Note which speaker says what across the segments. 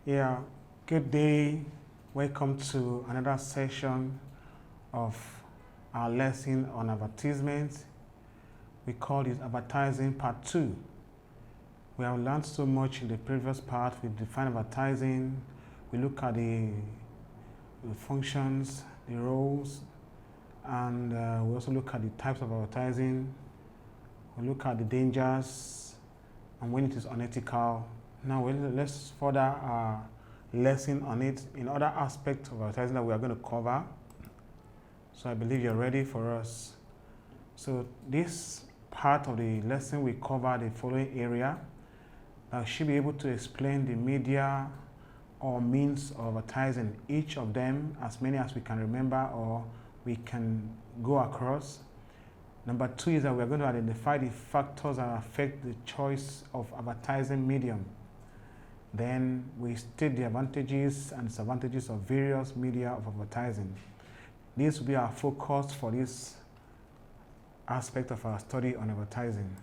Speaker 1: Yeah, good day. Welcome to another session of our lesson on advertisement. We call it Advertising Part 2. We have learned so much in the previous part. We define advertising. We look at the functions, the roles, and we also look at the types of advertising. We look at the dangers and when it is unethical. Now let's further our lesson on it in other aspects of advertising that we are going to cover. So I believe you're ready for us. So this part of the lesson we cover the following area. I should be able to explain the media or means of advertising, each of them, as many as we can remember or we can go across. Number 2 is that we are going to identify the factors that affect the choice of advertising medium. Then we state the advantages and disadvantages of various media of advertising. This will be our focus for this aspect of our study on advertising.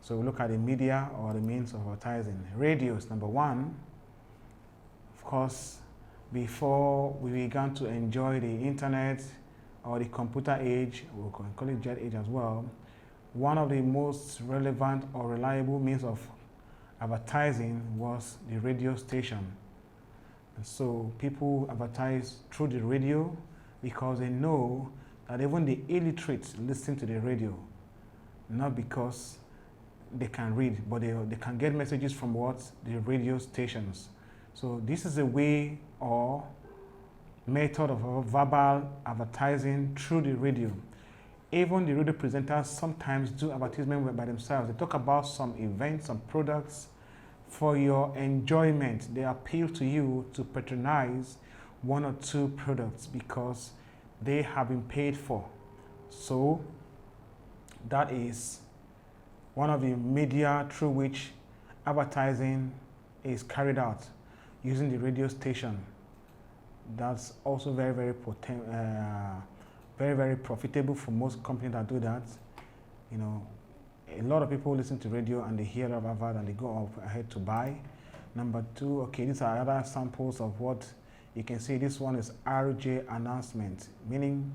Speaker 1: So we look at the media or the means of advertising. Radios, number 1. Of course, before we began to enjoy the internet or the computer age, we can call it jet age as well, one of the most relevant or reliable means of advertising was the radio station. And so people advertise through the radio because they know that even the illiterate listen to the radio, not because they can read, but they can get messages from what? The radio stations. So this is a way or method of verbal advertising through the radio. Even the radio presenters sometimes do advertisement by themselves. They talk about some events, some products for your enjoyment. They appeal to you to patronize 1 or 2 products because they have been paid for. So that is one of the media through which advertising is carried out using the radio station. That's also very, very profitable for most companies that do that. You know, a lot of people listen to radio and they hear of advert and they go ahead to buy. Number 2, okay, these are other samples of what you can see. This one is RJ announcement, meaning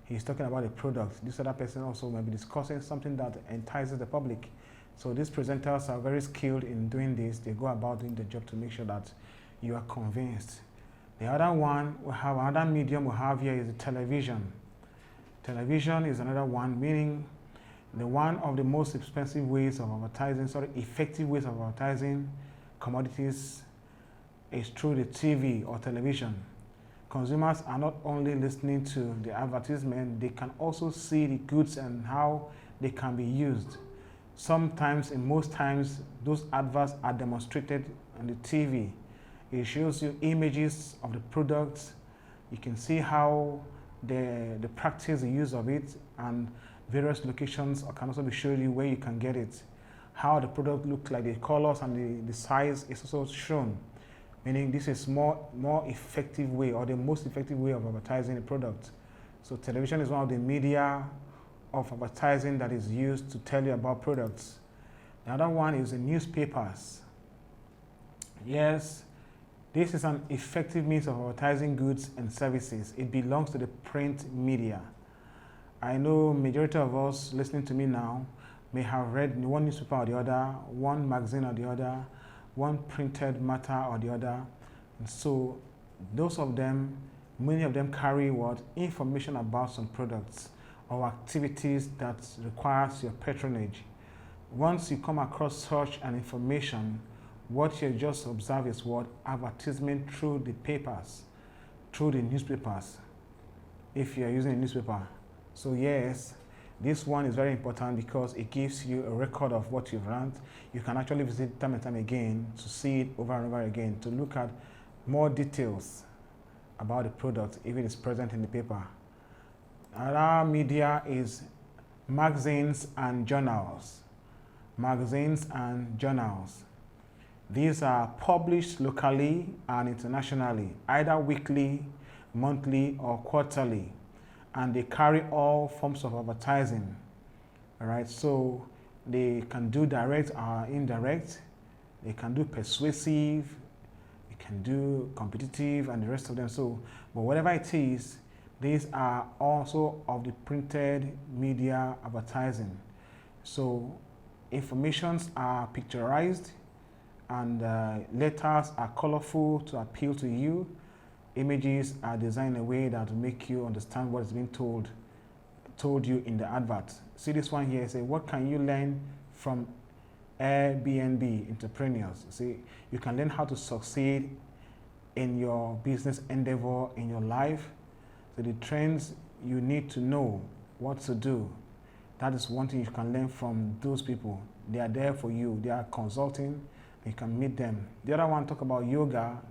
Speaker 1: he's talking about a product. This other person also may be discussing something that entices the public. So these presenters are very skilled in doing this. They go about doing the job to make sure that you are convinced. The other one, we have another medium we have here is the television. Television is another one, meaning the one of the most expensive ways of advertising, effective ways of advertising commodities is through the TV or television. Consumers are not only listening to the advertisement, they can also see the goods and how they can be used. Sometimes, and most times, those adverts are demonstrated on the TV. It shows you images of the products. You can see how the practice, the use of it, and various locations can also be shown you where you can get it. How the product looks like, the colors and the size is also shown. Meaning this is more effective way or the most effective way of advertising a product. So television is one of the media of advertising that is used to tell you about products. The other one is the newspapers. Yes, this is an effective means of advertising goods and services. It belongs to the print media. I know majority of us listening to me now may have read one newspaper or the other, one magazine or the other, one printed matter or the other. And so those of them, many of them carry what? Information about some products or activities that requires your patronage. Once you come across such an information, what you just observe is what? Advertisement through the papers, through the newspapers, if you are using a newspaper. So yes, this one is very important because it gives you a record of what you've learned. You can actually visit time and time again to see it over and over again, to look at more details about the product if it is present in the paper. Another media is magazines and journals. Magazines and journals. These are published locally and internationally, either weekly, monthly, or quarterly, and they carry all forms of advertising. All right, so they can do direct or indirect. They can do persuasive. can do competitive and the rest of them. So, but whatever it is, these are also of the printed media advertising. So informations are picturized and letters are colorful to appeal to you. Images are designed in a way that will make you understand what is being told you in the advert. See this one here, say, what can you learn from Airbnb entrepreneurs? See, you can learn how to succeed in your business endeavor, in your life. So the trends you need to know what to do. That is one thing you can learn from those people. They are there for you. They are consulting. You can meet them. The other one talk about yoga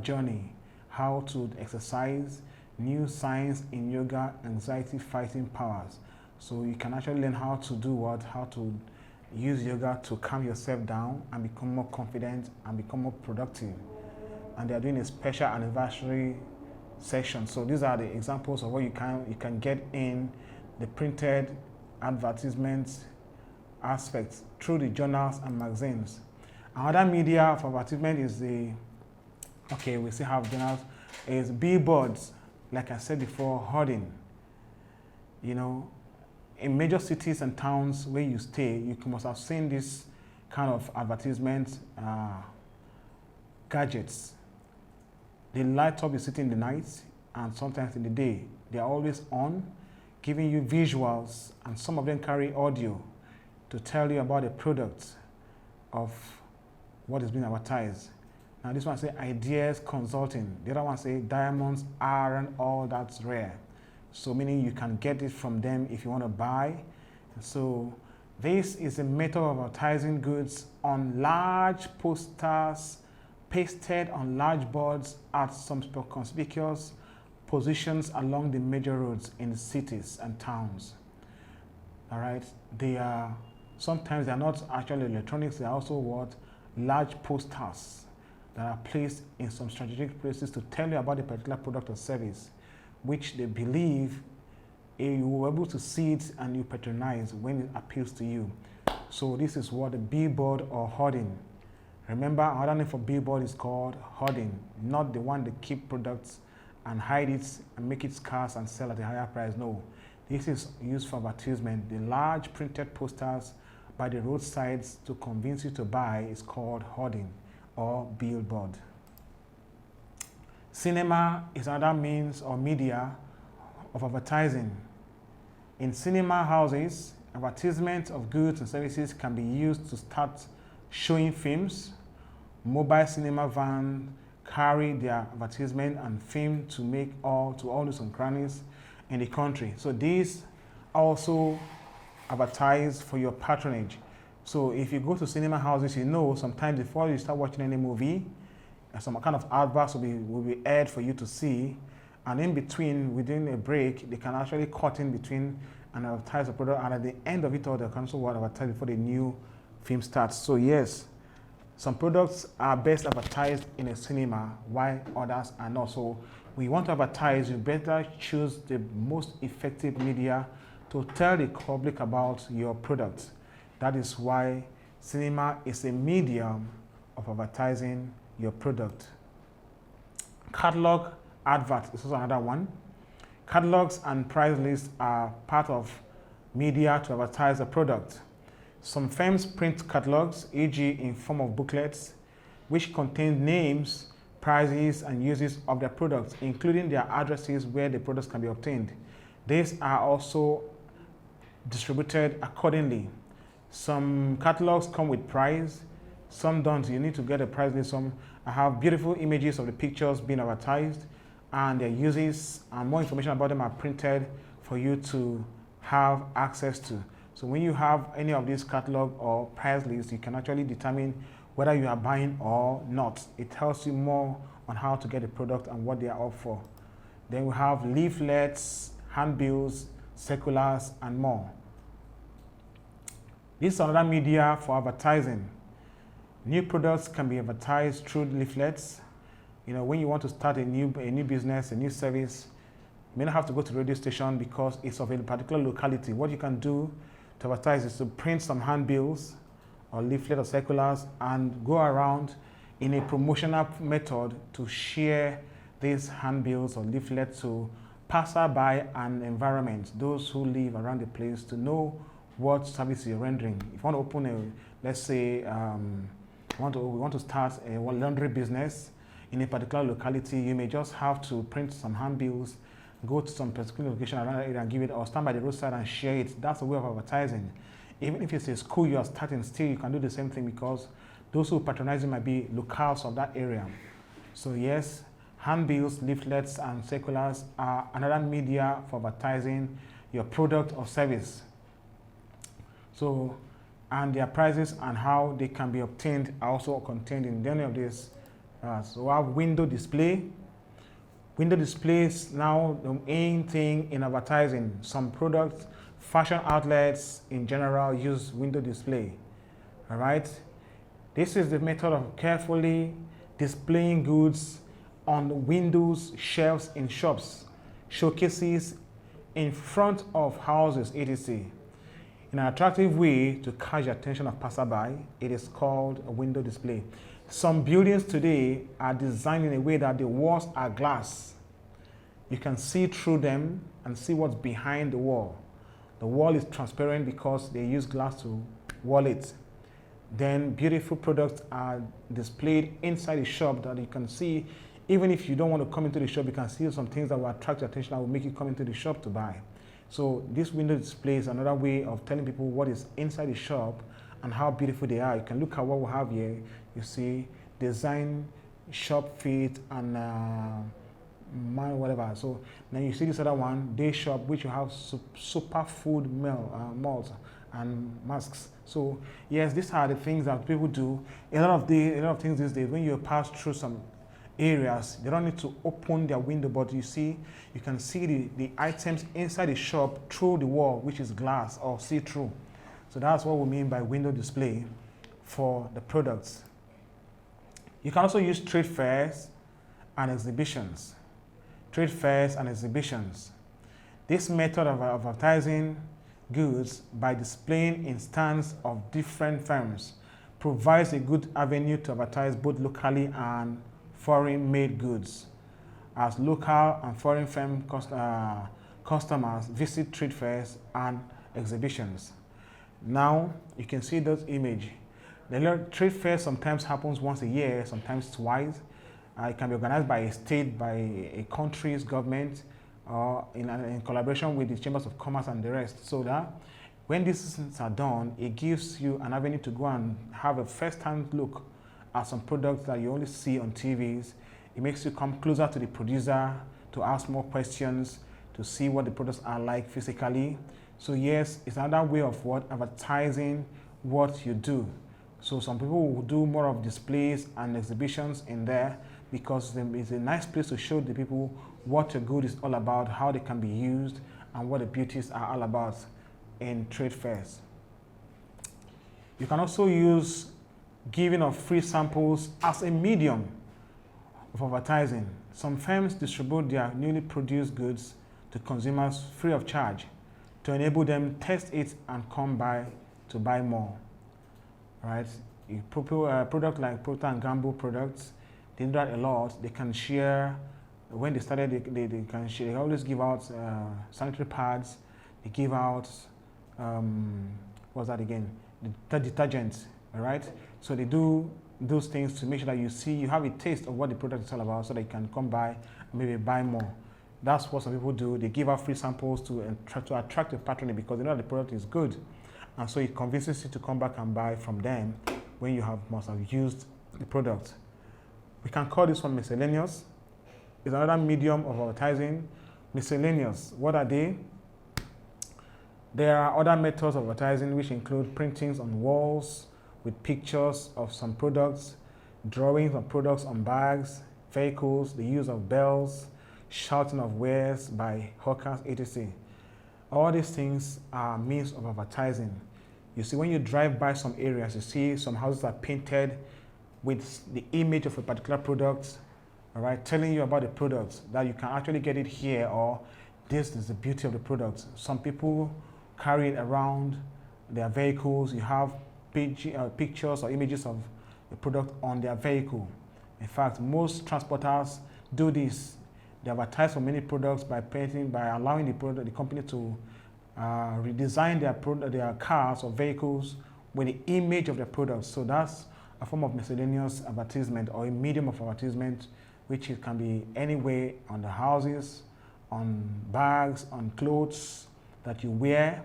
Speaker 1: journey, how to exercise, new science in yoga, anxiety fighting powers. So you can actually learn how to do what, how to use yoga to calm yourself down and become more confident and become more productive. And they are doing a special anniversary session. So these are the examples of what you can get in the printed advertisements aspects through the journals and magazines. Another media of advertisement is we still have journals, is billboards, like I said before, hoarding. You know, in major cities and towns where you stay, you must have seen this kind of advertisement gadgets. They light up the city in the night and sometimes in the day. They are always on, giving you visuals, and some of them carry audio to tell you about the product of what is being advertised. Now this one say ideas consulting. The other one say diamonds aren't all that rare. So meaning you can get it from them if you want to buy. And so this is a method of advertising goods on large posters pasted on large boards at some conspicuous positions along the major roads in cities and towns. All right, sometimes they are not actually electronics, they are also what? Large posters that are placed in some strategic places to tell you about a particular product or service, which they believe you will be able to see it and you patronize when it appeals to you. So this is what a billboard or hoarding. Remember, another name for billboard is called hoarding, not the one that keep products and hide it and make it scarce and sell at a higher price. No, this is used for advertisement. The large printed posters by the roadsides to convince you to buy is called hoarding or billboard. Cinema is another means or media of advertising. In cinema houses, advertisement of goods and services can be used to start showing films. Mobile cinema vans carry their advertisement and film to make all nooks and crannies in the country. So these also advertise for your patronage. So if you go to cinema houses, you know sometimes before you start watching any movie, some kind of adverts will be aired for you to see, and in between, within a break, they can actually cut in between and advertise the product, and at the end of it all, they can also advertise before the new film starts. So yes, some products are best advertised in a cinema, while others are not. So when you want to advertise, you better choose the most effective media to tell the public about your product. That is why cinema is a medium of advertising your product. Catalog advert is also another one. Catalogs and price lists are part of media to advertise a product. Some firms print catalogs, e.g. in form of booklets, which contain names, prices, and uses of their products, including their addresses where the products can be obtained. These are also distributed accordingly. Some catalogs come with price, some don't. You need to get a price list. Some have beautiful images of the pictures being advertised and their uses, and more information about them are printed for you to have access to. So when you have any of these catalog or price lists, you can actually determine whether you are buying or not. It tells you more on how to get the product and what they are up for. Then we have leaflets, handbills, circulars, and more. This is another media for advertising. New products can be advertised through leaflets. You know, when you want to start a new business, a new service, you may not have to go to the radio station because it's of a particular locality. What you can do to advertise is to print some handbills or leaflet or circulars and go around in a promotional method to share these handbills or leaflets to passerby and environment, those who live around the place, to know what service you're rendering. If you want to open a, let's say, we want to start a laundry business in a particular locality, you may just have to print some handbills, go to some particular location around the area and give it, or stand by the roadside and share it. That's a way of advertising. Even if it's a school you are starting, still you can do the same thing, because those who patronize it might be locals of that area. So yes, handbills, leaflets, and circulars are another media for advertising your product or service. So, and their prices and how they can be obtained are also contained in any of this. So we have window display. Window displays now the main thing in advertising. Some products, fashion outlets in general use window display. All right. This is the method of carefully displaying goods on windows, shelves in shops, showcases, in front of houses, etc. In an attractive way to catch the attention of passerby, it is called a window display. Some buildings today are designed in a way that the walls are glass. You can see through them and see what's behind the wall. The wall is transparent because they use glass to wall it. Then beautiful products are displayed inside the shop that you can see. Even if you don't want to come into the shop, you can see some things that will attract your attention, that will make you come into the shop to buy. So this window display is another way of telling people what is inside the shop and how beautiful they are. You can look at what we have here. You see design, shop fit, and man, whatever. So then you see this other one, day shop, which you have super food malls and masks. So yes, these are the things that people do. A lot of things these days, when you pass through some areas, they don't need to open their window, but you can see the items inside the shop through the wall, which is glass or see-through. So that's what we mean by window display for the products. You can also use trade fairs and exhibitions. Trade fairs and exhibitions. This method of advertising goods by displaying in stands of different firms provides a good avenue to advertise both locally and foreign-made goods, as local and foreign firm customers visit trade fairs and exhibitions. Now you can see that image. The trade fair sometimes happens once a year, sometimes twice. It can be organized by a state, by a country's government, or in collaboration with the chambers of commerce and the rest. So that when these things are done, it gives you an avenue to go and have a first-hand look at some products that you only see on TVs. It makes you come closer to the producer, to ask more questions, to see what the products are like physically. So yes, it's another way of advertising what you do. So some people will do more of displays and exhibitions in there, because it's a nice place to show the people what your good is all about, how they can be used, and what the beauties are all about in trade fairs. You can also use giving of free samples as a medium of advertising. Some firms distribute their newly produced goods to consumers free of charge to enable them test it and come by to buy more. Right? A product like Procter & Gamble products, they do that a lot. They can share. When they started, they can share. They always give out sanitary pads. They give out what's that again? The detergents. All right. So they do those things to make sure that you have a taste of what the product is all about, so that you can come by and maybe buy more. That's what some people do. They give out free samples to attract the patronage, because they know the product is good, and so it convinces you to come back and buy from them when you must have used the product. We can call this one miscellaneous. It's another medium of advertising. Miscellaneous, what are they? There are other methods of advertising which include printings on walls with pictures of some products, drawings of products on bags, vehicles, the use of bells, shouting of wares by hawkers, etc. All these things are means of advertising. You see, when you drive by some areas, you see some houses are painted with the image of a particular product, all right, telling you about the product, that you can actually get it here, or this is the beauty of the product. Some people carry it around their vehicles. You have pictures or images of a product on their vehicle. In fact, most transporters do this. They advertise for many products by allowing the company to redesign their cars or vehicles with the image of the products. So that's a form of miscellaneous advertisement or a medium of advertisement, which it can be anywhere on the houses, on bags, on clothes that you wear,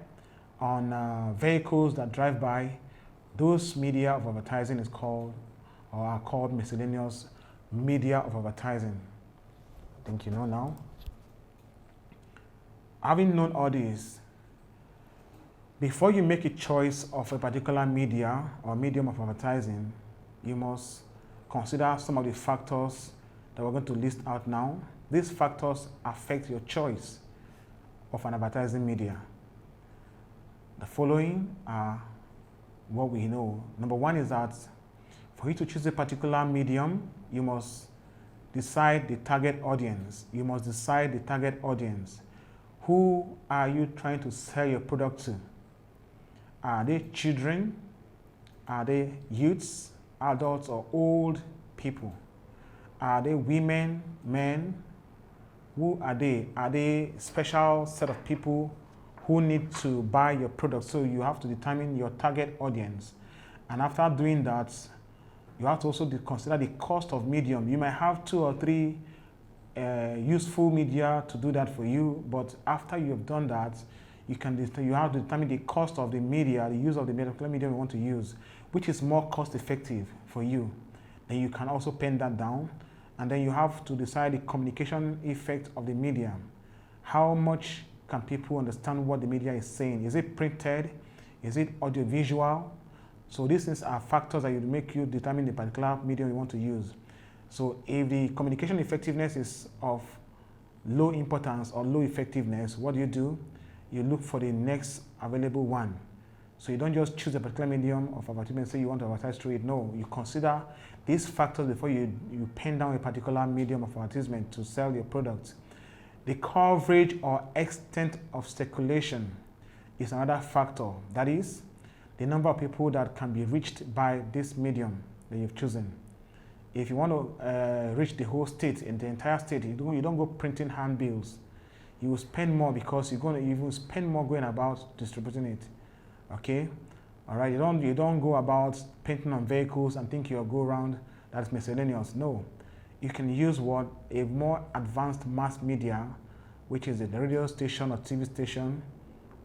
Speaker 1: on vehicles that drive by. Those media of advertising is called or are called miscellaneous media of advertising. I think you know now. Having known all this, before you make a choice of a particular media or medium of advertising, you must consider some of the factors that we're going to list out now. These factors affect your choice of an advertising media. The following are what we know. Number one is that for you to choose a particular medium, you must decide the target audience. You must decide the target audience. Who are you trying to sell your product to? Are they children? Are they youths, adults, or old people? Are they women, men? Who are they? Are they a special set of people who need to buy your product? So you have to determine your target audience. And after doing that, you have to also consider the cost of medium. You might have 2 or 3 useful media to do that for you, but after you have done that, you have to determine the cost of the media, the use of the medium you want to use, which is more cost effective for you. Then you can also pen that down, and then you have to decide the communication effect of the medium. How much can people understand what the media is saying? Is it printed? Is it audiovisual? So these things are factors that make you determine the particular medium you want to use. So if the communication effectiveness is of low importance or low effectiveness, what do? You look for the next available one. So you don't just choose a particular medium of advertisement and say you want to advertise through it. No, you consider these factors before you pen down a particular medium of advertisement to sell your product. The coverage or extent of circulation is another factor. That is, the number of people that can be reached by this medium that you've chosen. If you want to reach the whole state, in the entire state, you don't go printing handbills. You will spend more because you will spend more going about distributing it. Okay? All right, you don't go about painting on vehicles and think you'll go around that's miscellaneous. No. You can use a more advanced mass media, which is the radio station or TV station.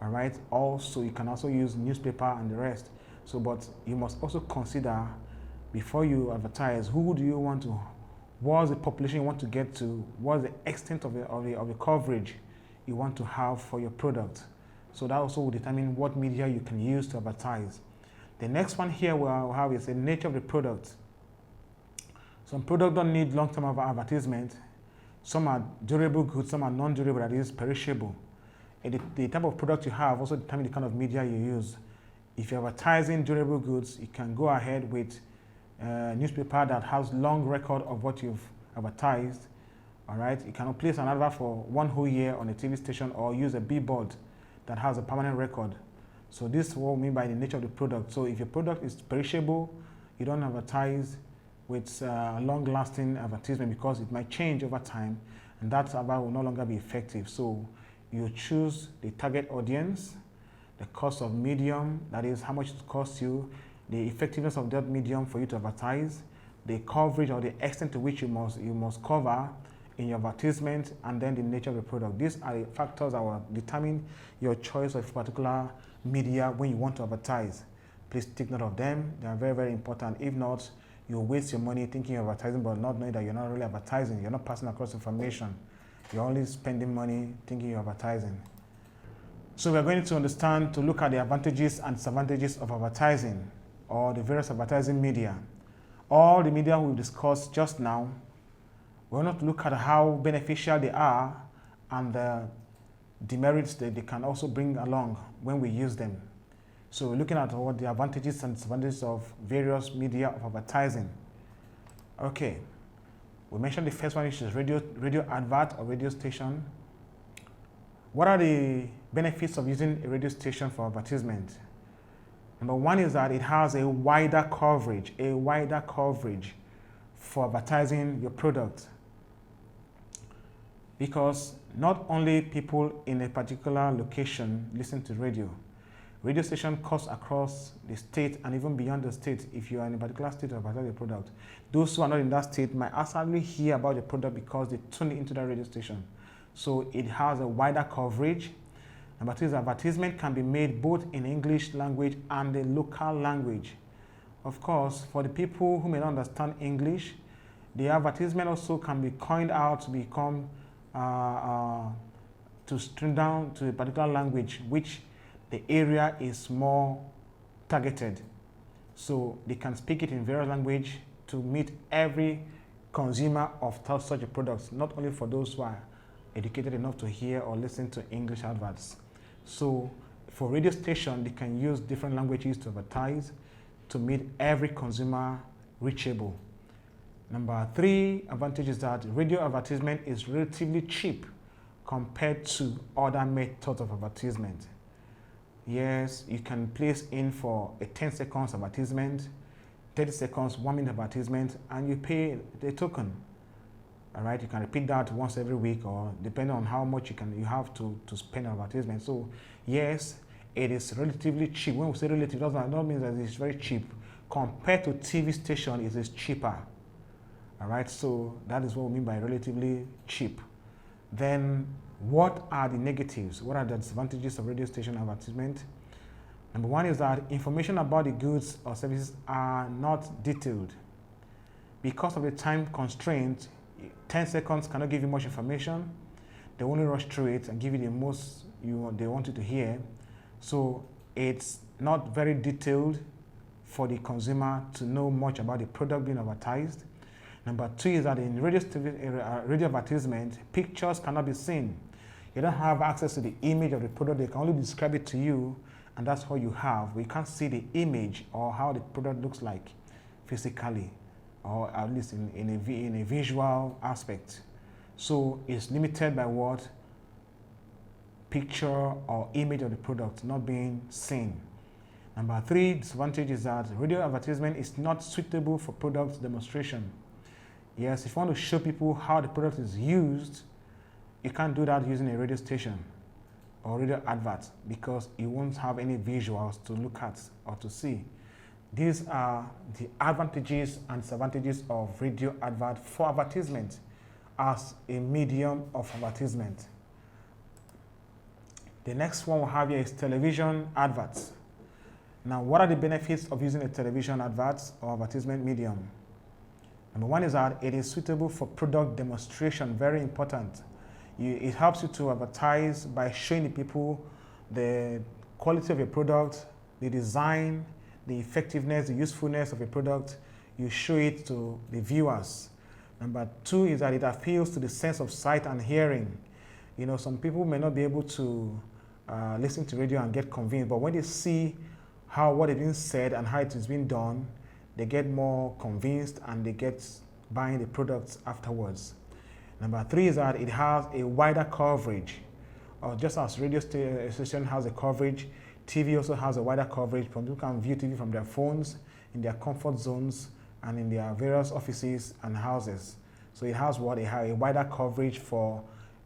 Speaker 1: All right. Also, you can also use newspaper and the rest. So, but you must also consider before you advertise, who do you want to, what's the population you want to get to, what's the extent of the coverage you want to have for your product. So that also will determine what media you can use to advertise. The next one here we'll have is the nature of the product. Some products don't need long-term advertisement. Some are durable goods, some are non-durable, that is perishable. And the type of product you have also determines the kind of media you use. If you're advertising durable goods, you can go ahead with a newspaper that has long record of what you've advertised. All right, you can place an advert for 1 whole year on a TV station or use a billboard that has a permanent record. So this is what we mean by the nature of the product. So if your product is perishable, you don't advertise with long-lasting advertisement because it might change over time and that advert will no longer be effective. So you choose the target audience, the cost of medium, that is how much it costs you, the effectiveness of that medium for you to advertise, the coverage or the extent to which you must cover in your advertisement, and then the nature of the product. These are the factors that will determine your choice of particular media when you want to advertise. Please take note of them. They are very, very important. If not, you'll waste your money thinking you're advertising but not knowing that you're not really advertising. You're not passing across information. You're only spending money thinking you're advertising. So we're going to look at the advantages and disadvantages of advertising or the various advertising media. All the media we discussed just now, we're going to look at how beneficial they are and the demerits that they can also bring along when we use them. So we're looking at what the advantages and disadvantages of various media of advertising. Okay, we mentioned the first one, which is radio advert or radio station. What are the benefits of using a radio station for advertisement? Number one is that it has a wider coverage for advertising your product. Because not only people in a particular location listen to radio. Radio station cuts across the state and even beyond the state. If you are in a particular state or advertise your product, those who are not in that state might actually hear about your product because they tune into that radio station. So it has a wider coverage. Number two is advertisement can be made both in English language and the local language. Of course, for the people who may not understand English, the advertisement also can be coined out to become to stream down to a particular language which the area is more targeted. So they can speak it in various languages to meet every consumer of such a product, not only for those who are educated enough to hear or listen to English adverts. So for radio station, they can use different languages to advertise to meet every consumer reachable. Number three advantage is that radio advertisement is relatively cheap compared to other methods of advertisement. Yes, you can place in for a 10 seconds advertisement, 30 seconds, 1 minute advertisement, and you pay the token. All right, you can repeat that once every week, or depending on how much you have to spend on advertisement. So yes, it is relatively cheap. When we say relative, that doesn't mean that it's very cheap. Compared to TV station, it is cheaper. All right, so that is what we mean by relatively cheap. Then what are the negatives? What are the disadvantages of radio station advertisement? Number one is that information about the goods or services are not detailed. Because of the time constraint, 10 seconds cannot give you much information. They only rush through it and give you the most they want you to hear. So it's not very detailed for the consumer to know much about the product being advertised. Number two is that in radio advertisement, pictures cannot be seen. You don't have access to the image of the product. They can only describe it to you, and that's all you have. We can't see the image or how the product looks like physically, or at least in a visual aspect. So it's limited by what? Picture or image of the product not being seen. Number three disadvantage is that radio advertisement is not suitable for product demonstration. Yes, if you want to show people how the product is used, you can't do that using a radio station or radio advert because you won't have any visuals to look at or to see. These are the advantages and disadvantages of radio advert for advertisement as a medium of advertisement. The next one we'll have here is television adverts. Now, what are the benefits of using a television advert or advertisement medium? Number one is that it is suitable for product demonstration, very important. It helps you to advertise by showing the people the quality of your product, the design, the effectiveness, the usefulness of a product. You show it to the viewers. Number two is that it appeals to the sense of sight and hearing. You know, some people may not be able to listen to radio and get convinced, but when they see what is being said and how it is being done, they get more convinced and they get buying the products afterwards. Number three is that it has a wider coverage. Just as radio station has a coverage, TV also has a wider coverage. People can view TV from their phones, in their comfort zones, and in their various offices and houses. So it has what? It has a wider coverage for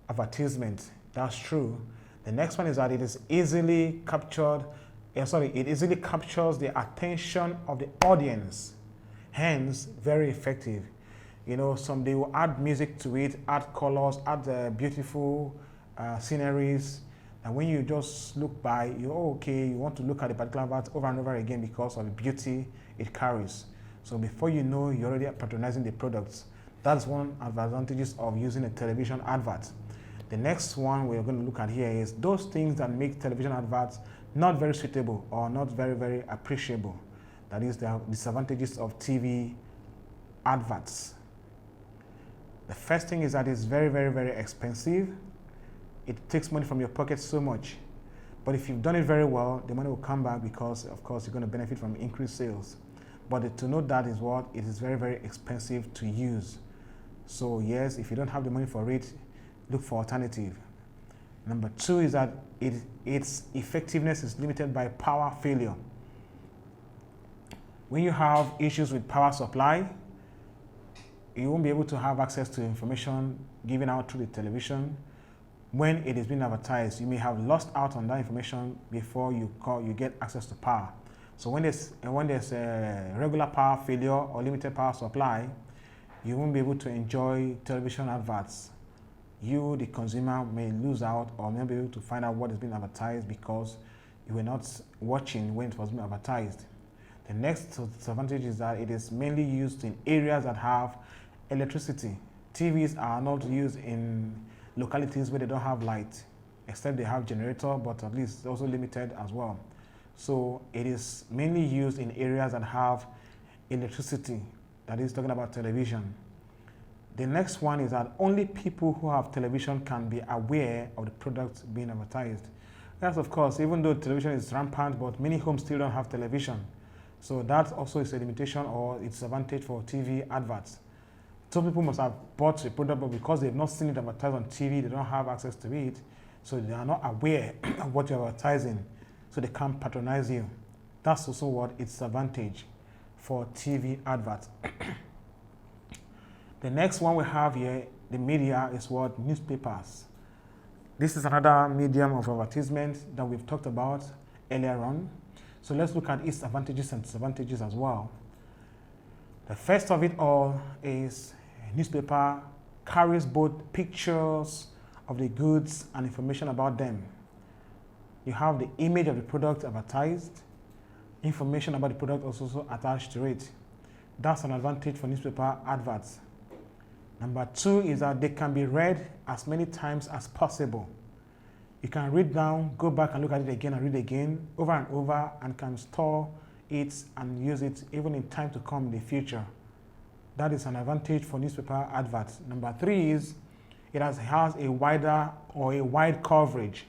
Speaker 1: advertisement. That's true. The next one is that it is easily captured. It easily captures the attention of the audience, hence very effective. You know, they will add music to it, add colors, add beautiful sceneries, and when you just look by, you want to look at the particular advert over and over again because of the beauty it carries. So before you know, you're already patronizing the products. That's one of the advantages of using a television advert. The next one we're going to look at here is those things that make television adverts not very suitable or not very, very appreciable. That is the disadvantages of TV adverts. The first thing is that it's very, very, very expensive. It takes money from your pocket so much. But if you've done it very well, the money will come back because, of course, you're going to benefit from increased sales. But to note that is what? It is very, very expensive to use. So yes, if you don't have the money for it, look for alternative. Number two is that its effectiveness is limited by power failure. When you have issues with power supply, you won't be able to have access to information given out through the television. When it is being advertised, you may have lost out on that information before you get access to power. So when there's a regular power failure or limited power supply, you won't be able to enjoy television adverts. You, the consumer, may lose out or may not be able to find out what is being advertised because you were not watching when it was being advertised. The next disadvantage is that it is mainly used in areas that have electricity. TVs are not used in localities where they don't have light, except they have generator, but at least it's also limited as well. So it is mainly used in areas that have electricity, that is talking about television. The next one is that only people who have television can be aware of the product being advertised. Yes, of course, even though television is rampant, but many homes still don't have television. So that also is a limitation or it's an advantage for TV adverts. Some people must have bought a product, but because they've not seen it advertised on TV, they don't have access to it. So they are not aware of what you're advertising. So they can't patronize you. That's also what its advantage for TV adverts. The next one we have here, the media, is what? Newspapers. This is another medium of advertisement that we've talked about earlier on. So let's look at its advantages and disadvantages as well. The first of it all is a newspaper carries both pictures of the goods and information about them. You have the image of the product advertised, information about the product also attached to it. That's an advantage for newspaper adverts. Number two is that they can be read as many times as possible. You can read down, go back and look at it again and read again, over and over, and can store it and use it even in time to come in the future. That is an advantage for newspaper adverts. Number three is it has a wider or a wide coverage.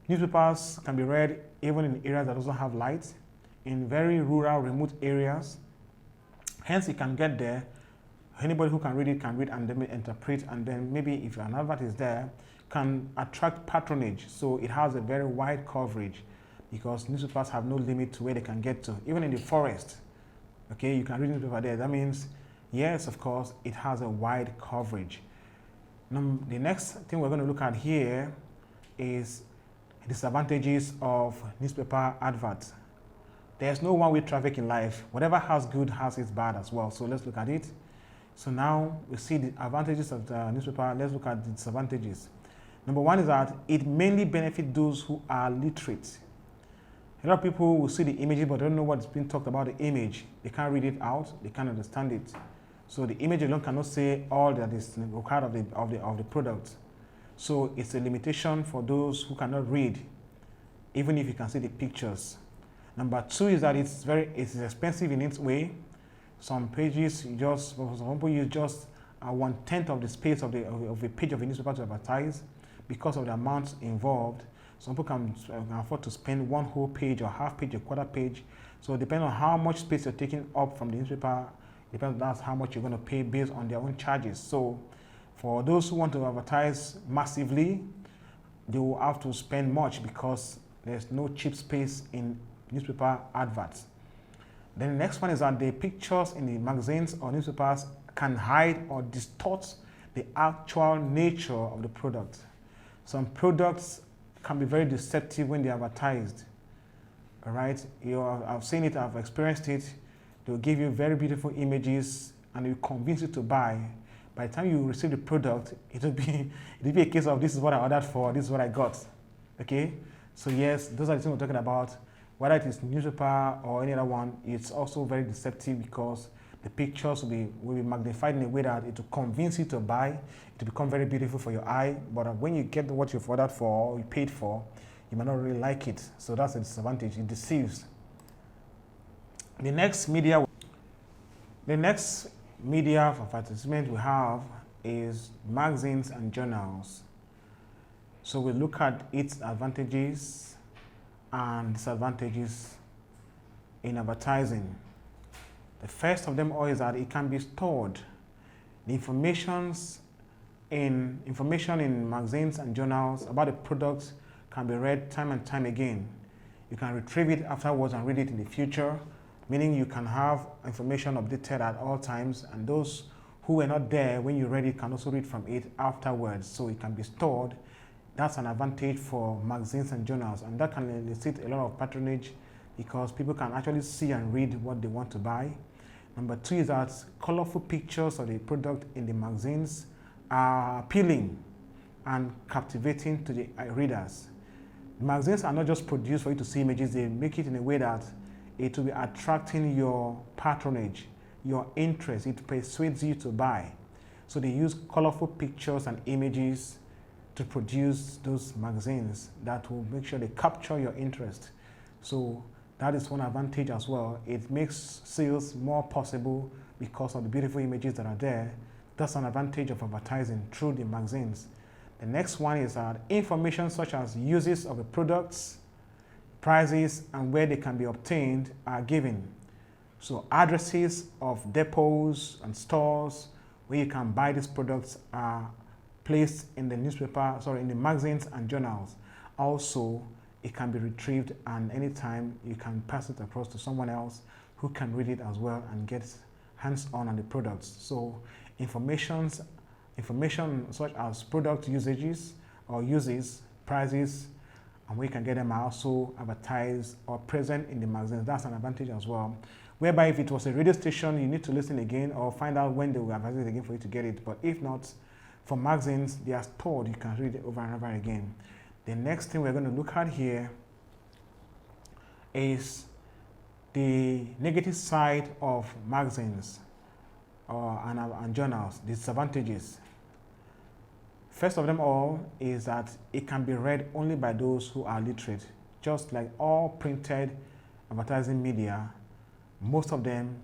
Speaker 1: Newspapers can be read even in areas that doesn't have light, in very rural, remote areas. Hence, you can get there. Anybody who can read it can read and then interpret, and then maybe if an advert is there, can attract patronage. So it has a very wide coverage because newspapers have no limit to where they can get to. Even in the forest, okay, you can read newspaper there. That means, yes, of course, it has a wide coverage. The next thing we're going to look at here is disadvantages of newspaper adverts. There's no one-way traffic in life. Whatever has good has its bad as well. So let's look at it. So now we see the advantages of the newspaper. Let's look at the disadvantages. Number one is that it mainly benefits those who are literate. A lot of people will see the images but don't know what's being talked about the image. They can't read it out. They can't understand it. So the image alone cannot say all that is required of the product. So it's a limitation for those who cannot read, even if you can see the pictures. Number two is that it's expensive in its way. Some pages, for example, use just 1/10 of the space of a page of a newspaper to advertise because of the amounts involved. Some people can afford to spend one whole page or half page or quarter page. So depending on how much space you're taking up from the newspaper, that's how much you're going to pay based on their own charges. So for those who want to advertise massively, they will have to spend much because there's no cheap space in newspaper adverts. Then the next one is that the pictures in the magazines or newspapers can hide or distort the actual nature of the product. Some products can be very deceptive when they're advertised. All right, I've seen it, I've experienced it. They'll give you very beautiful images and they'll convince you to buy. By the time you receive the product, it'll be a case of this is what I ordered for, this is what I got. Okay, so yes, those are the things we're talking about. Whether it is newspaper or any other one, it's also very deceptive because the pictures will be magnified in a way that it will convince you to buy. It will become very beautiful for your eye, but when you get what you've ordered for or you paid for, you might not really like it. So that's a disadvantage. It deceives. The next media of advertisement we have is magazines and journals. So we look at its advantages and disadvantages in advertising. The first of them all is that it can be stored. The information in magazines and journals about the products can be read time and time again. You can retrieve it afterwards and read it in the future. meaning you can have information updated at all times, and those who were not there when you read it can also read from it afterwards, so it can be stored. That's an advantage for magazines and journals, and that can elicit a lot of patronage because people can actually see and read what they want to buy. Number 2 is that colorful pictures of the product in the magazines are appealing and captivating to the readers. The magazines are not just produced for you to see images, they make it in a way that it will be attracting your patronage, your interest. It persuades you to buy. So they use colorful pictures and images to produce those magazines that will make sure they capture your interest. So that is one advantage as well. It makes sales more possible because of the beautiful images that are there. That's an advantage of advertising through the magazines. The next one is that information such as uses of the products, prices, and where they can be obtained are given. So addresses of depots and stores where you can buy these products are placed in the in the magazines and journals. Also, it can be retrieved, and anytime you can pass it across to someone else who can read it as well and get hands-on the products. So information such as product usages or uses, prices, and where you can get them are also advertised or present in the magazines. That's an advantage as well. Whereby if it was a radio station, you need to listen again or find out when they will advertise it again for you to get it. But if not, for magazines, they are stored. You can read it over and over again. The next thing we're going to look at here is the negative side of magazines and journals, the disadvantages. First of them all is that it can be read only by those who are literate. Just like all printed advertising media, most of them,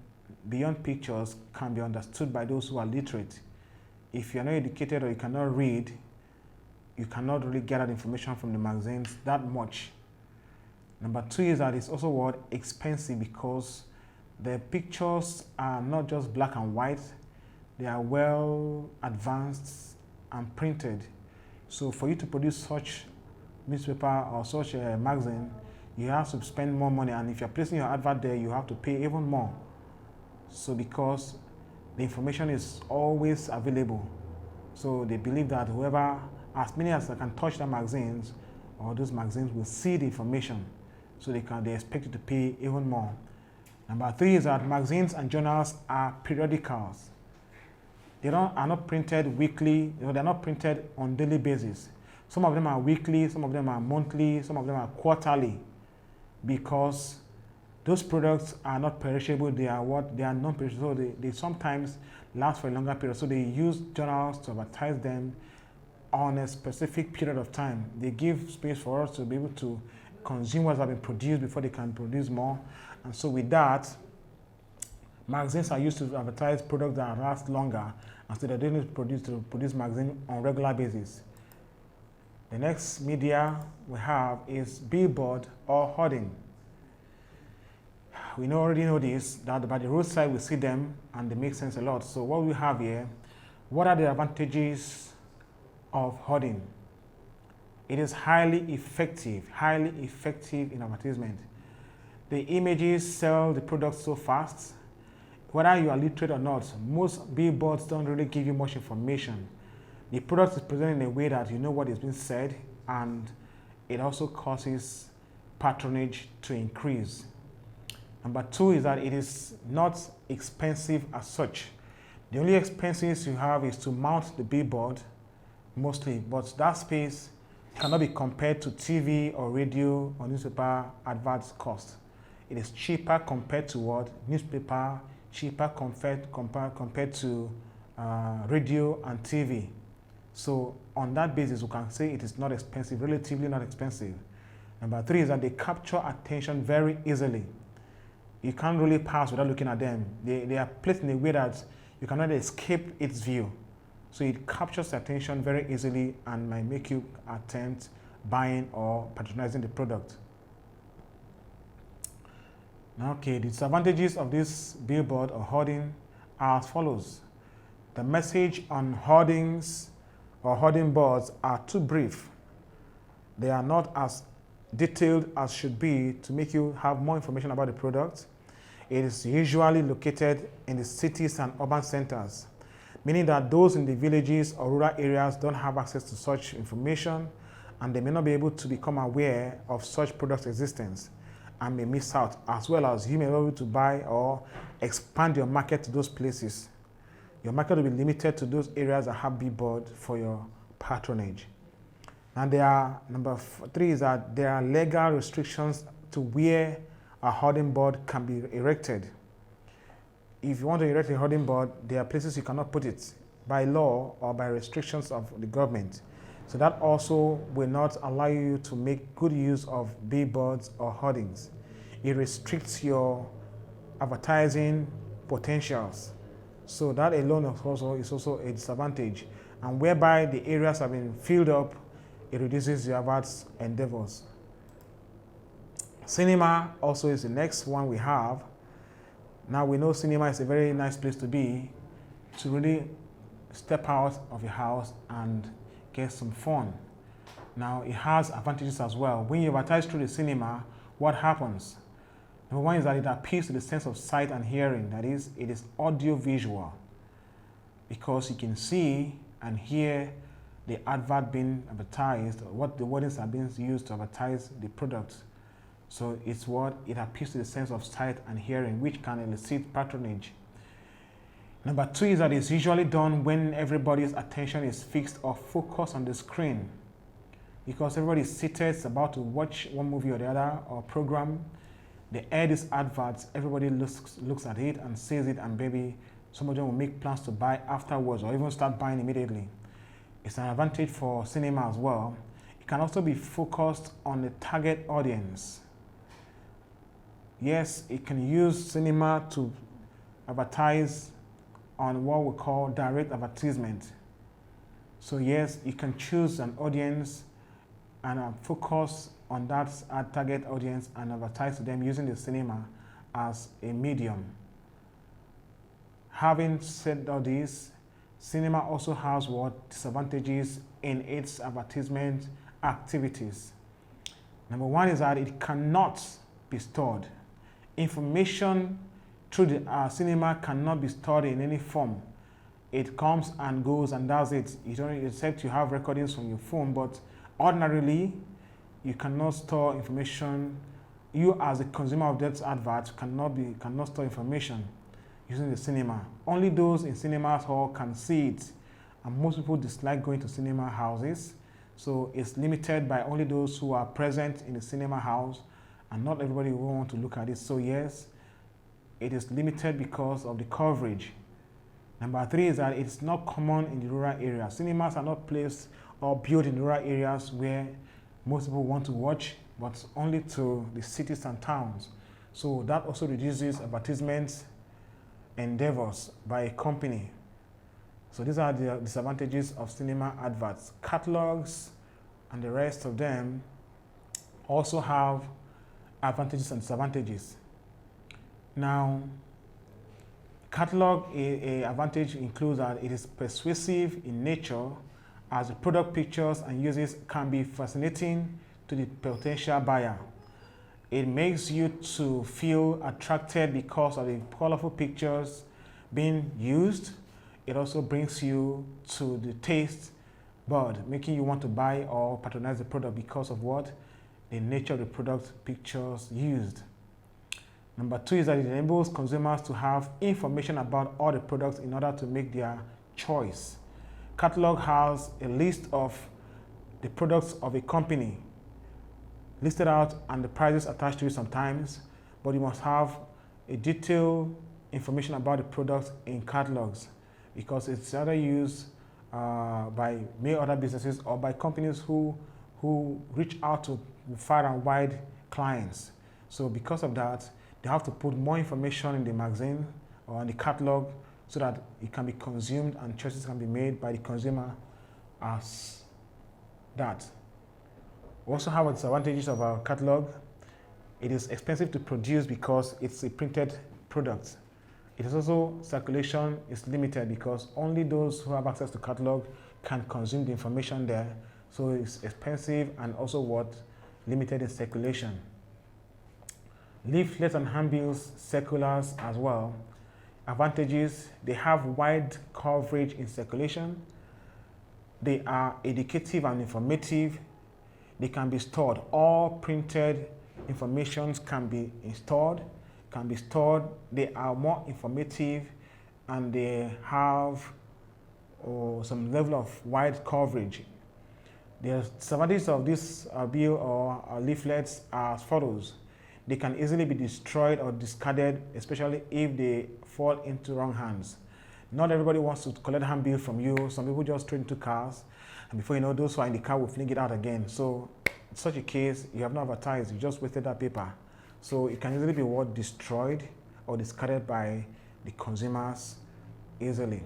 Speaker 1: beyond pictures, can be understood by those who are literate. If you're not educated or you cannot read, you cannot really get that information from the magazines that much. Number 2 is that it's also expensive because the pictures are not just black and white, they are well advanced and printed. So for you to produce such newspaper or such a magazine, you have to spend more money, and if you're placing your advert there, you have to pay even more. So because the information is always available, so they believe that whoever, as many as can touch the magazines, or those magazines will see the information, so they expect you to pay even more. Number 3 is that magazines and journals are periodicals. They are not printed weekly, they're not printed on daily basis. Some of them are weekly, some of them are monthly, some of them are quarterly, because those products are not perishable. They are non-perishable. So they sometimes last for a longer period. So they use journals to advertise them on a specific period of time. They give space for us to be able to consume what has been produced before they can produce more. And so with that, magazines are used to advertise products that last longer, and so they don't need to produce magazines on a regular basis. The next media we have is billboard or hoarding. We already know this, that by the roadside we see them and they make sense a lot. So what we have here, what are the advantages of hoarding? It is highly effective in advertisement. The images sell the product so fast. Whether you are literate or not, most billboards don't really give you much information. The product is presented in a way that you know what is being said, and it also causes patronage to increase. Number 2 is that it is not expensive as such. The only expenses you have is to mount the billboard, mostly, but that space cannot be compared to TV or radio or newspaper adverts cost. It is cheaper compared to what? Newspaper, cheaper compared to radio and TV. So on that basis, we can say it is not expensive, relatively not expensive. Number 3 is that they capture attention very easily. You can't really pass without looking at them. They are placed in a way that you cannot escape its view. So it captures attention very easily and might make you attempt buying or patronizing the product. Okay, the disadvantages of this billboard or hoarding are as follows. The message on hoardings or hoarding boards are too brief. They are not as detailed as should be to make you have more information about the product. It is usually located in the cities and urban centers, meaning that those in the villages or rural areas don't have access to such information, and they may not be able to become aware of such products' existence and may miss out, as well as you may be able to buy or expand your market to those places. Your market will be limited to those areas that have billboard for your patronage. And number 3 is that there are legal restrictions to where a hoarding board can be erected. If you want to erect a hoarding board, there are places you cannot put it by law or by restrictions of the government. So that also will not allow you to make good use of billboards or hoardings. It restricts your advertising potentials. So that alone is also a disadvantage. And whereby the areas have been filled up, it reduces your adverts endeavors. Cinema also is the next one we have. Now we know cinema is a very nice place to be, to really step out of your house and get some fun. Now it has advantages as well. When you advertise through the cinema, what happens? Number 1 is that it appeals to the sense of sight and hearing. That is, it is audio visual, because you can see and hear the advert being advertised, what the wordings are being used to advertise the product. So it appeals to the sense of sight and hearing, which can elicit patronage. Number 2 is that it's usually done when everybody's attention is fixed or focused on the screen, because everybody is seated, about to watch one movie or the other or program. They air these adverts, everybody looks at it and sees it, and maybe some of them will make plans to buy afterwards or even start buying immediately. It's an advantage for cinema as well. It can also be focused on the target audience. Yes, it can use cinema to advertise on what we call direct advertisement. So yes, you can choose an audience and focus on that target audience and advertise to them using the cinema as a medium. Having said all this, cinema also has disadvantages in its advertisement activities. Number 1 is that it cannot be stored. Information through the cinema cannot be stored in any form. It comes and goes, and that's it. You don't, except you have recordings from your phone, but ordinarily you cannot store information. You as a consumer of that advert cannot store information using the cinema. Only those in cinema hall can see it, and most people dislike going to cinema houses, so it's limited by only those who are present in the cinema house, and not everybody will want to look at it. So yes, it is limited because of the coverage. Number 3 is that it's not common in the rural areas. Cinemas are not placed or built in rural areas where most people want to watch, but only to the cities and towns. So that also reduces advertisement endeavors by a company. So these are the disadvantages of cinema adverts. Catalogs and the rest of them also have advantages and disadvantages. Now, catalog advantage includes that it is persuasive in nature, as the product pictures and uses can be fascinating to the potential buyer. It makes you to feel attracted because of the colorful pictures being used. It also brings you to the taste bud, making you want to buy or patronize the product because of what? The nature of the product pictures used. Number 2 is that it enables consumers to have information about all the products in order to make their choice. Catalog has a list of the products of a company listed out and the prices attached to it sometimes, but you must have a detailed information about the products in catalogs, because it's either used by many other businesses or by companies who reach out to far and wide clients. So because of that, they have to put more information in the magazine or in the catalog so that it can be consumed and choices can be made by the consumer as that. We also have disadvantages of our catalog. It is expensive to produce because it's a printed product. It is also, circulation is limited because only those who have access to catalog can consume the information there. So it's expensive and also limited in circulation. Leaflets and handbills, circulars as well. Advantages: they have wide coverage in circulation. They are educative and informative. They can be stored. All printed information can be stored. They are more informative, and they have some level of wide coverage. The disadvantages of this bill or leaflets are as follows. They can easily be destroyed or discarded, especially if they fall into wrong hands. Not everybody wants to collect handbill from you. Some people just throw into cars, and before you know, those who are in the car will fling it out again. So in such a case, you have not advertised, you just wasted that paper. So it can easily be destroyed or discarded by the consumers easily.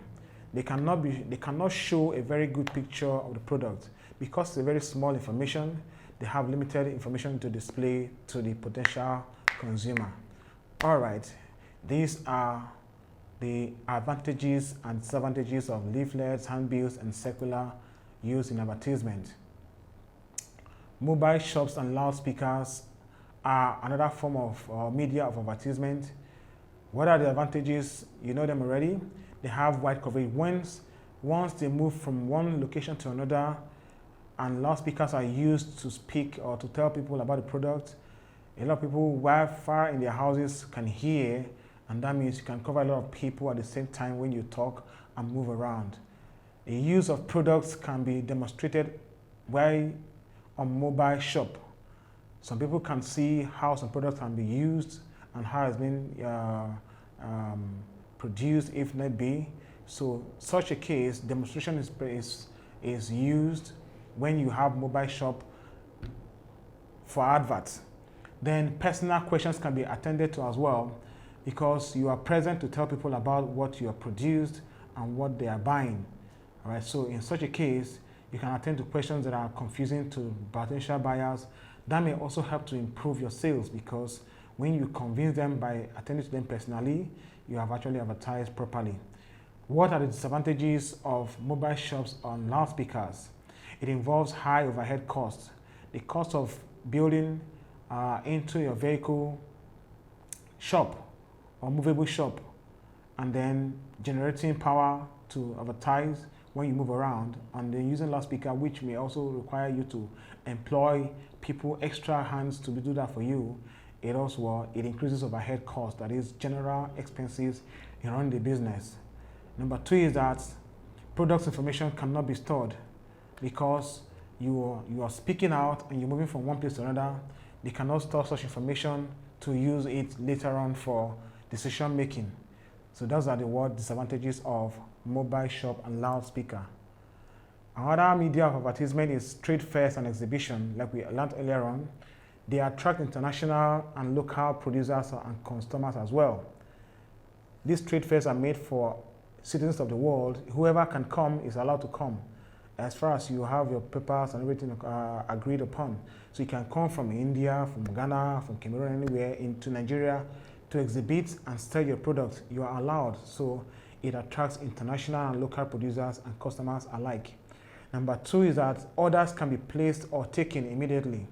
Speaker 1: They cannot show a very good picture of the product because it's a very small information. They have limited information to display to the potential consumer. All right, these are the advantages and disadvantages of leaflets, handbills, and circular used in advertisement. Mobile shops and loudspeakers are another form of media of advertisement. What are the advantages? You know them already. They have wide coverage. Once they move from one location to another, and loudspeakers are used to speak or to tell people about the product, a lot of people while far in their houses can hear, and that means you can cover a lot of people at the same time when you talk and move around. The use of products can be demonstrated while on mobile shop. Some people can see how some products can be used and how it's been produced if need be. So such a case, demonstration is used when you have mobile shop for adverts. Then personal questions can be attended to as well, because you are present to tell people about what you have produced and what they are buying. All right, so in such a case, you can attend to questions that are confusing to potential buyers. That may also help to improve your sales, because when you convince them by attending to them personally, you have actually advertised properly. What are the disadvantages of mobile shops on loudspeakers? It involves high overhead costs. The cost of building into your vehicle shop or movable shop, and then generating power to advertise when you move around, and then using loudspeaker, which may also require you to employ people, extra hands to do that for you. It increases overhead costs, that is general expenses in running the business. Number two is that product information cannot be stored, because you are speaking out and you're moving from one place to another. They cannot store such information to use it later on for decision making. So those are the disadvantages of mobile shop and loudspeaker. Another media of advertisement is trade fairs and exhibition, like we learned earlier on. They attract international and local producers and customers as well. These trade fairs are made for citizens of the world. Whoever can come is allowed to come, as far as you have your papers and everything agreed upon. So you can come from India, from Ghana, from Cameroon, anywhere into Nigeria to exhibit and sell your product. You are allowed. So it attracts international and local producers and customers alike. Number two is that orders can be placed or taken immediately.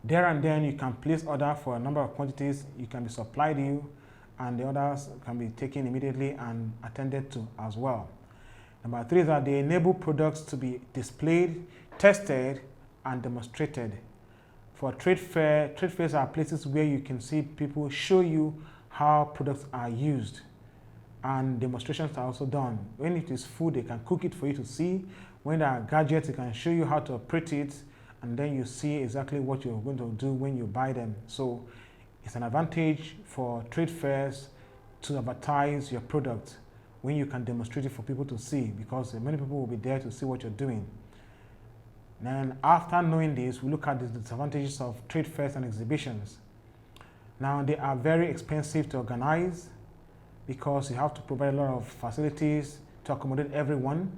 Speaker 1: There and then you can place order for a number of quantities. You can be supplied you, and the orders can be taken immediately and attended to as well. Number three is that they enable products to be displayed, tested, and demonstrated. For trade fairs are places where you can see people show you how products are used, and demonstrations are also done. When it is food, they can cook it for you to see. When there are gadgets, they can show you how to operate it, and then you see exactly what you're going to do when you buy them. So it's an advantage for trade fairs to advertise your product when you can demonstrate it for people to see, because many people will be there to see what you're doing. Then after knowing this, we look at the disadvantages of trade fairs and exhibitions. Now, they are very expensive to organize, because you have to provide a lot of facilities to accommodate everyone.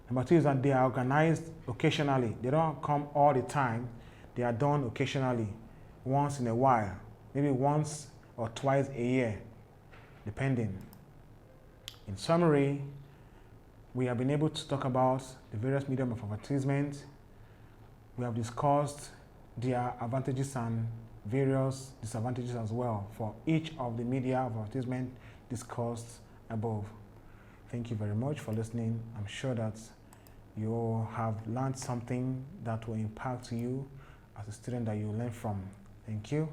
Speaker 1: Number two is that they are organized occasionally. They don't come all the time. They are done occasionally, once in a while, maybe once or twice a year, depending. In summary, we have been able to talk about the various mediums of advertisement. We have discussed their advantages and various disadvantages as well for each of the media of advertisement discussed above. Thank you very much for listening. I'm sure that you have learned something that will impact you as a student that you learn from. Thank you.